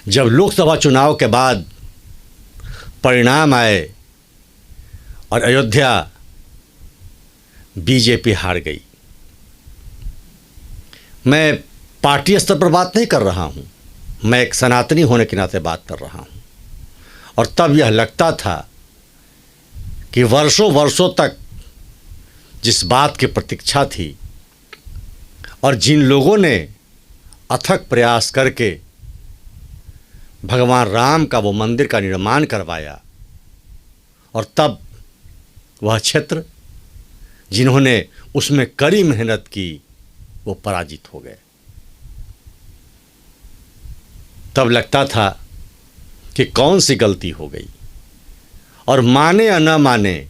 जब लोकसभा चुनाव के बाद परिणाम आए और अयोध्या बीजेपी हार गई। मैं पार्टी स्तर पर बात नहीं कर रहा हूँ, मैं एक सनातनी होने के नाते बात कर रहा हूँ। और तब यह लगता था कि वर्षों वर्षों तक जिस बात की प्रतीक्षा थी और जिन लोगों ने अथक प्रयास करके भगवान राम का वो मंदिर का निर्माण करवाया, और तब वह क्षेत्र जिन्होंने उसमें कड़ी मेहनत की वो पराजित हो गए। तब लगता था कि कौन सी गलती हो गई, और माने या न माने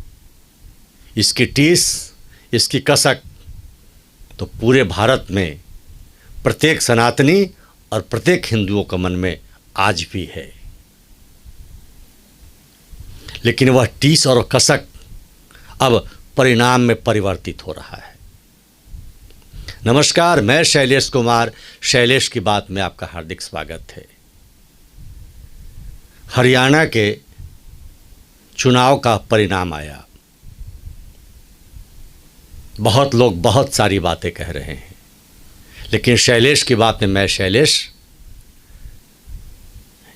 इसकी टीस, इसकी कसक तो पूरे भारत में प्रत्येक सनातनी और प्रत्येक हिंदुओं के मन में आज भी है। लेकिन वह टीस और कसक अब परिणाम में परिवर्तित हो रहा है। नमस्कार, मैं शैलेश कुमार, शैलेश की बात में आपका हार्दिक स्वागत है। हरियाणा के चुनाव का परिणाम आया। बहुत लोग बहुत सारी बातें कह रहे हैं, लेकिन शैलेश की बात में मैं शैलेश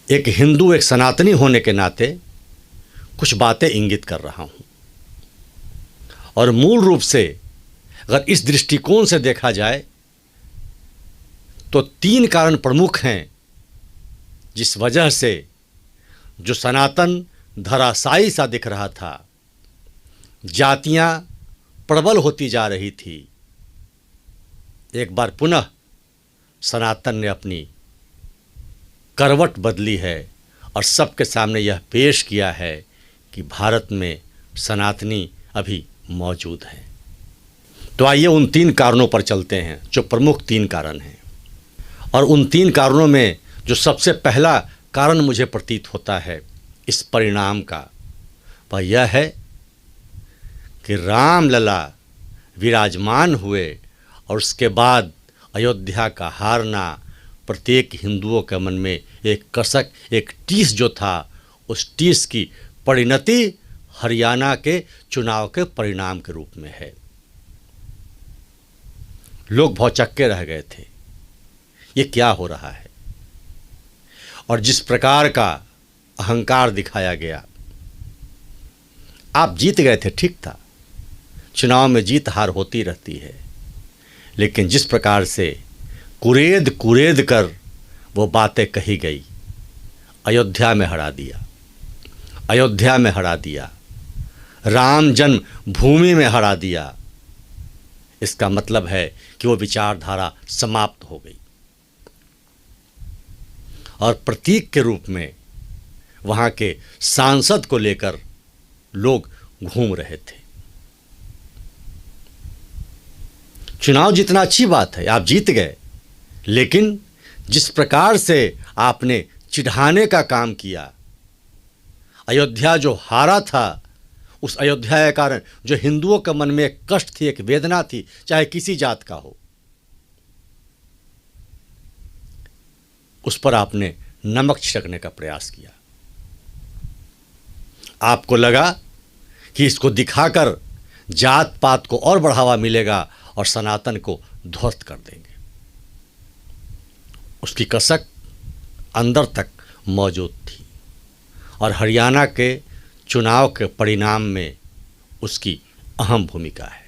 एक हिंदू, एक सनातनी होने के नाते कुछ बातें इंगित कर रहा हूं। और मूल रूप से अगर इस दृष्टिकोण से देखा जाए तो 3 कारण प्रमुख हैं जिस वजह से जो सनातन धराशायी सा दिख रहा था, जातियां प्रबल होती जा रही थी, एक बार पुनः सनातन ने अपनी करवट बदली है और सबके सामने यह पेश किया है कि भारत में सनातनी अभी मौजूद हैं। तो आइए उन 3 कारणों पर चलते हैं जो प्रमुख 3 कारण हैं। और उन 3 कारणों में जो सबसे पहला कारण मुझे प्रतीत होता है इस परिणाम का, वह यह है कि रामलला विराजमान हुए और उसके बाद अयोध्या का हारना प्रत्येक हिंदुओं के मन में एक कसक, एक टीस जो था, उस टीस की परिणति हरियाणा के चुनाव के परिणाम के रूप में है। लोग भौचक्के रह गए थे, ये क्या हो रहा है। और जिस प्रकार का अहंकार दिखाया गया, आप जीत गए थे, ठीक था, चुनाव में जीत हार होती रहती है, लेकिन जिस प्रकार से कुरेद कुरेद कर वो बातें कही गई, अयोध्या में हरा दिया, अयोध्या में हरा दिया, राम जन्म भूमि में हरा दिया, इसका मतलब है कि वो विचारधारा समाप्त हो गई। और प्रतीक के रूप में वहाँ के सांसद को लेकर लोग घूम रहे थे। चुनाव जीतना अच्छी बात है, आप जीत गए, लेकिन जिस प्रकार से आपने चिढ़ाने का काम किया, अयोध्या जो हारा था, उस अयोध्या के कारण जो हिंदुओं के मन में एक कष्ट थी, एक वेदना थी, चाहे किसी जात का हो, उस पर आपने नमक छिड़कने का प्रयास किया। आपको लगा कि इसको दिखाकर जात पात को और बढ़ावा मिलेगा और सनातन को ध्वस्त कर देंगे। उसकी कसक अंदर तक मौजूद थी और हरियाणा के चुनाव के परिणाम में उसकी अहम भूमिका है।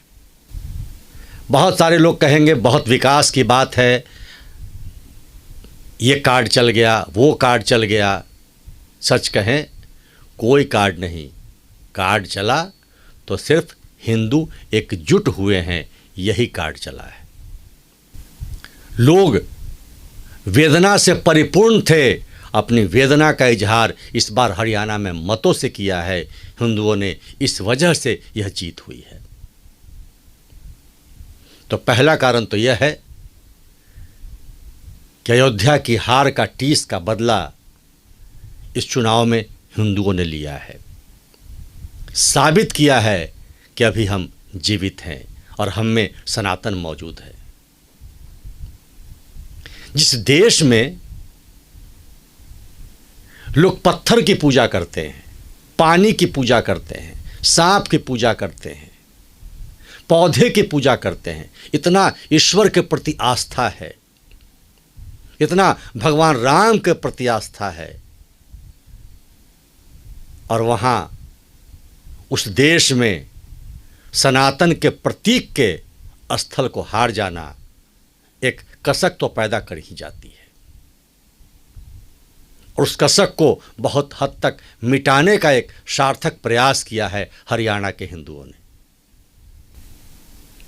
बहुत सारे लोग कहेंगे बहुत विकास की बात है, ये कार्ड चल गया, वो कार्ड चल गया। सच कहें, कोई कार्ड नहीं, कार्ड चला तो सिर्फ हिंदू एकजुट हुए हैं, यही कार्ड चला है। लोग वेदना से परिपूर्ण थे, अपनी वेदना का इजहार इस बार हरियाणा में मतों से किया है हिंदुओं ने, इस वजह से यह जीत हुई है। तो पहला कारण तो यह है कि अयोध्या की हार का टीस का बदला इस चुनाव में हिंदुओं ने लिया है, साबित किया है कि अभी हम जीवित हैं और हम में सनातन मौजूद है। जिस देश में लोग पत्थर की पूजा करते हैं, पानी की पूजा करते हैं, सांप की पूजा करते हैं, पौधे की पूजा करते हैं। इतना ईश्वर के प्रति आस्था है, इतना भगवान राम के प्रति आस्था है। और वहाँ उस देश में सनातन के प्रतीक के स्थल को हार जाना एक कसक तो पैदा कर ही जाती है, और उस कसक को बहुत हद तक मिटाने का एक सार्थक प्रयास किया है हरियाणा के हिंदुओं ने।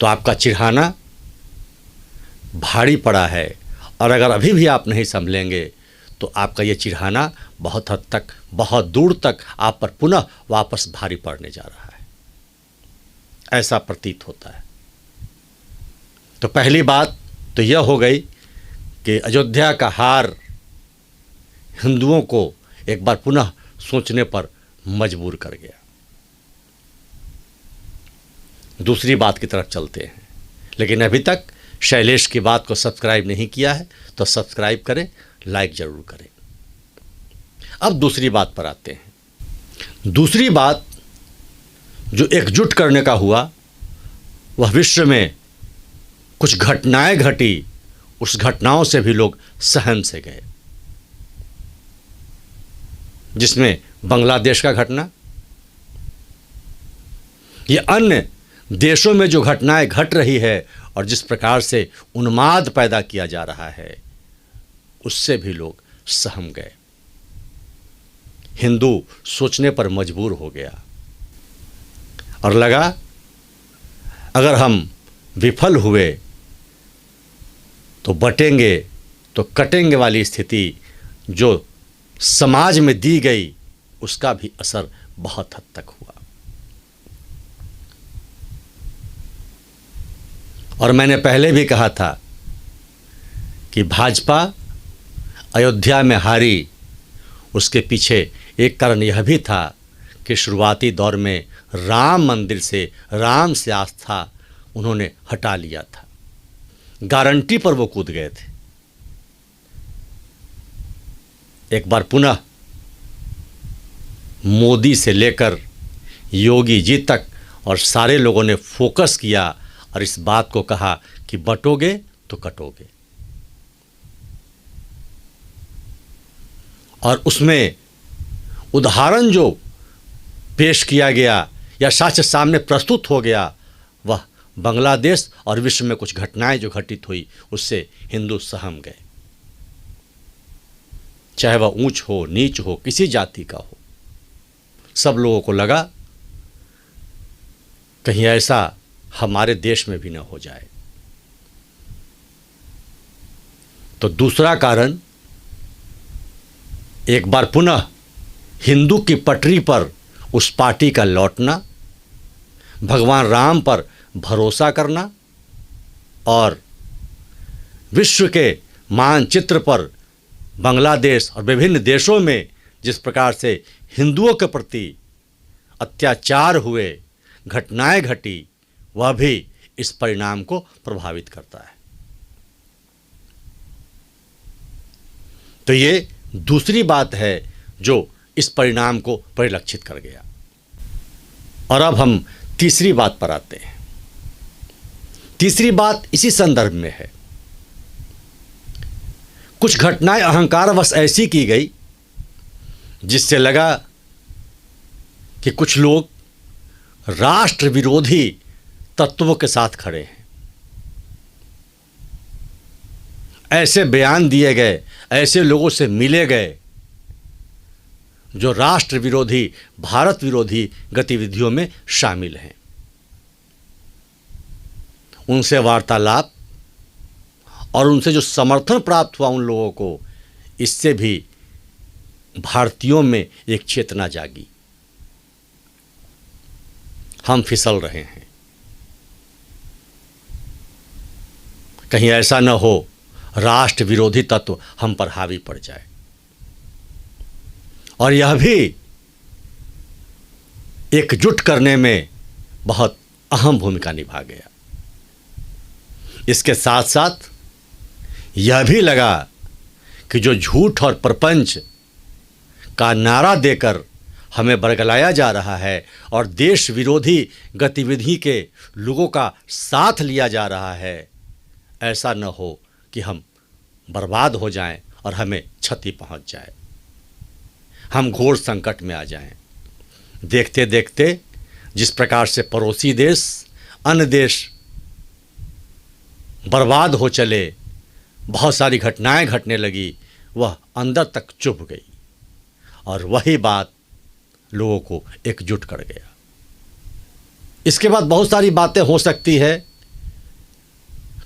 तो आपका चिढ़ाना भारी पड़ा है, और अगर अभी भी आप नहीं संभलेंगे तो आपका ये चिढ़ाना बहुत हद तक, बहुत दूर तक आप पर पुनः वापस भारी पड़ने जा रहा है, ऐसा प्रतीत होता है। तो पहली बात तो यह हो गई कि अयोध्या का हार हिंदुओं को एक बार पुनः सोचने पर मजबूर कर गया। दूसरी बात की तरफ चलते हैं, लेकिन अभी तक शैलेश की बात को सब्सक्राइब नहीं किया है तो सब्सक्राइब करें, लाइक ज़रूर करें। अब दूसरी बात पर आते हैं। दूसरी बात जो एकजुट करने का हुआ, वह विश्व में कुछ घटनाएं घटी, उस घटनाओं से भी लोग सहम से गए, जिसमें बांग्लादेश का घटना, ये अन्य देशों में जो घटनाएं घट रही है और जिस प्रकार से उन्माद पैदा किया जा रहा है, उससे भी लोग सहम गए। हिंदू सोचने पर मजबूर हो गया और लगा अगर हम विफल हुए तो बटेंगे तो कटेंगे वाली स्थिति जो समाज में दी गई, उसका भी असर बहुत हद तक हुआ। और मैंने पहले भी कहा था कि भाजपा अयोध्या में हारी, उसके पीछे एक कारण यह भी था कि शुरुआती दौर में राम मंदिर से, राम से आस्था उन्होंने हटा लिया था, गारंटी पर वो कूद गए थे। एक बार पुनः मोदी से लेकर योगी जी तक और सारे लोगों ने फोकस किया और इस बात को कहा कि बटोगे तो कटोगे। और उसमें उदाहरण जो पेश किया गया या साक्ष्य सामने प्रस्तुत हो गया, वह बांग्लादेश और विश्व में कुछ घटनाएं जो घटित हुई, उससे हिंदू सहम गए। चाहे वह ऊंच हो, नीच हो, किसी जाति का हो, सब लोगों को लगा कहीं ऐसा हमारे देश में भी न हो जाए। तो दूसरा कारण, एक बार पुनः हिंदू की पटरी पर उस पार्टी का लौटना, भगवान राम पर भरोसा करना और विश्व के मानचित्र पर बांग्लादेश और विभिन्न देशों में जिस प्रकार से हिंदुओं के प्रति अत्याचार हुए, घटनाएं घटी, वह भी इस परिणाम को प्रभावित करता है। तो ये दूसरी बात है जो इस परिणाम को परिलक्षित कर गया। और अब हम तीसरी बात पर आते हैं। तीसरी बात इसी संदर्भ में है। कुछ घटनाएं अहंकारवश ऐसी की गई जिससे लगा कि कुछ लोग राष्ट्र विरोधी तत्वों के साथ खड़े हैं। ऐसे बयान दिए गए, ऐसे लोगों से मिले गए जो राष्ट्र विरोधी, भारत विरोधी गतिविधियों में शामिल हैं। उनसे वार्तालाप और उनसे जो समर्थन प्राप्त हुआ उन लोगों को, इससे भी भारतीयों में एक चेतना जागी। हम फिसल रहे हैं, कहीं ऐसा न हो राष्ट्र विरोधी तत्व हम पर हावी पड़ जाए। और यह भी एकजुट करने में बहुत अहम भूमिका निभा गया। इसके साथ साथ यह भी लगा कि जो झूठ और प्रपंच का नारा देकर हमें बरगलाया जा रहा है और देश विरोधी गतिविधि के लोगों का साथ लिया जा रहा है, ऐसा न हो कि हम बर्बाद हो जाएं और हमें क्षति पहुंच जाए, हम घोर संकट में आ जाएं। देखते देखते जिस प्रकार से पड़ोसी देश, अन्य देश बर्बाद हो चले, बहुत सारी घटनाएं घटने लगी, वह अंदर तक चुभ गई और वही बात लोगों को एकजुट कर गया। इसके बाद बहुत सारी बातें हो सकती है,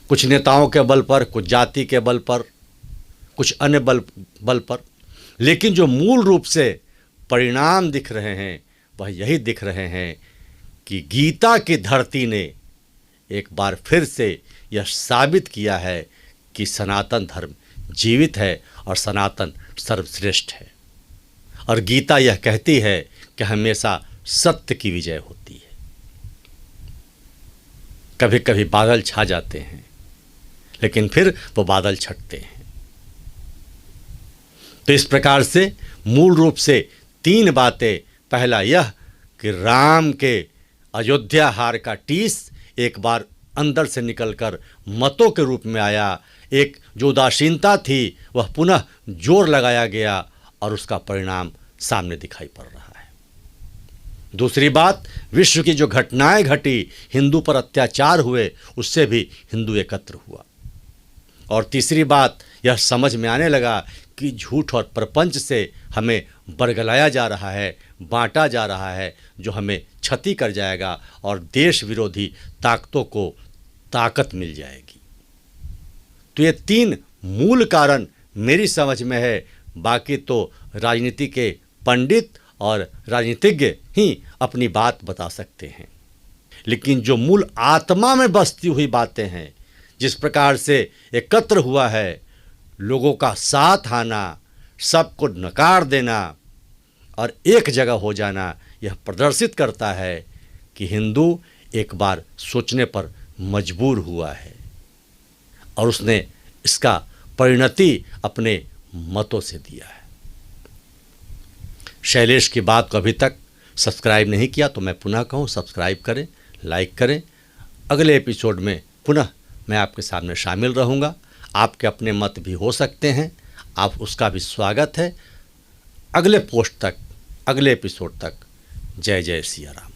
कुछ नेताओं के बल पर, कुछ जाति के बल पर, कुछ अन्य बल पर, लेकिन जो मूल रूप से परिणाम दिख रहे हैं वह यही दिख रहे हैं कि गीता की धरती ने एक बार फिर से यह साबित किया है कि सनातन धर्म जीवित है और सनातन सर्वश्रेष्ठ है। और गीता यह कहती है कि हमेशा सत्य की विजय होती है। कभी कभी बादल छा जाते हैं, लेकिन फिर वो बादल छटते हैं। तो इस प्रकार से मूल रूप से 3 बातें, पहला यह कि राम के अयोध्या हार का टीस एक बार अंदर से निकलकर मतों के रूप में आया, एक जो उदासीनता थी वह पुनः जोर लगाया गया और उसका परिणाम सामने दिखाई पड़ रहा है। दूसरी बात, विश्व की जो घटनाएं घटी, हिंदू पर अत्याचार हुए, उससे भी हिंदू एकत्र हुआ। और तीसरी बात, यह समझ में आने लगा कि झूठ और प्रपंच से हमें बरगलाया जा रहा है, बांटा जा रहा है, जो हमें क्षति कर जाएगा और देश विरोधी ताकतों को ताकत मिल जाएगी। तो ये 3 मूल कारण मेरी समझ में है। बाकी तो राजनीति के पंडित और राजनीतिज्ञ ही अपनी बात बता सकते हैं, लेकिन जो मूल आत्मा में बसती हुई बातें हैं, जिस प्रकार से एकत्र हुआ है, लोगों का साथ आना, सबको नकार देना और एक जगह हो जाना, यह प्रदर्शित करता है कि हिंदू एक बार सोचने पर मजबूर हुआ है और उसने इसका परिणति अपने मतों से दिया है। शैलेश की बात को अभी तक सब्सक्राइब नहीं किया तो मैं पुनः कहूँ, सब्सक्राइब करें, लाइक करें। अगले एपिसोड में पुनः मैं आपके सामने शामिल रहूँगा। आपके अपने मत भी हो सकते हैं, आप उसका भी स्वागत है। अगले पोस्ट तक, अगले एपिसोड तक, जय जय सिया राम।